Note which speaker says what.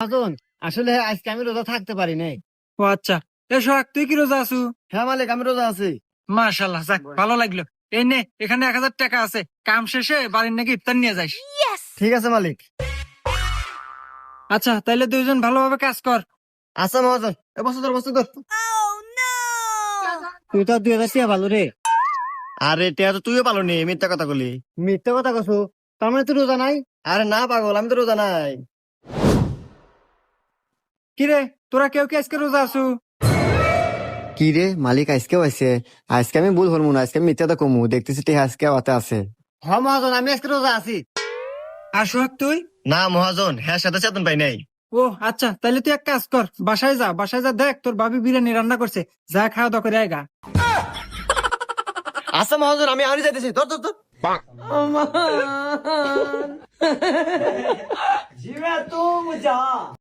Speaker 1: মহাজন আসলে আজকে আমি রোজা থাকতে পারি নাই।
Speaker 2: ও আচ্ছা, এ সোহাগ তুই কি রোজা আছু?
Speaker 1: হ্যাঁ মালিক, আমি রোজা আছি।
Speaker 2: মাশাআল্লাহ, যাক ভালো লাগলো। এই নে, এখানে 1000 টাকা আছে, কাম শেষে বাড়ির নাকি ইফতার নিয়ে যাস।
Speaker 1: ঠিক আছে মালিক।
Speaker 2: আচ্ছা তাইলে দুইজন ভালোভাবে কাজ কর।
Speaker 1: আচ্ছা মহাজন, বস্তু ধর। তুই তো 2000 টাকা ভালো রে। আরে টিয়া তো তুইও পালো নি, মিথ্যা কথা বলি। মিথ্যা কথা কছু? তার মানে তুই রোজা নাই? আরে না পাগল, আমি তো রোজা নাই।
Speaker 2: কিরে, তোরা কেউ কি আজকে রোজা আছু?
Speaker 1: কি রে মালিক, আজকেও আছে? আজকে আমি ভুল হরমু না, আজকে আমি মিথ্যাটা কমু, দেখতেছি টিয়া আজকে ওতে আছে। হ্যাঁ মহাজন, আমি আজকে রোজা আছি।
Speaker 2: আর সোহাগ তুই?
Speaker 1: না মহাজন, হ্যাঁ সাথে চেতন পাই নাই।
Speaker 2: ও আচ্ছা, তাইলে তুই এক কাজ কর, বাসায় যা, বাসায় যা দেখ তোর ভাবি বিরিয়ানি রান্না করছে, যা খাওয়া দাওয়া করে আয়গা।
Speaker 1: আচ্ছা মহাজন, আমি আনি যাইতেছি। ধর ধর ধর।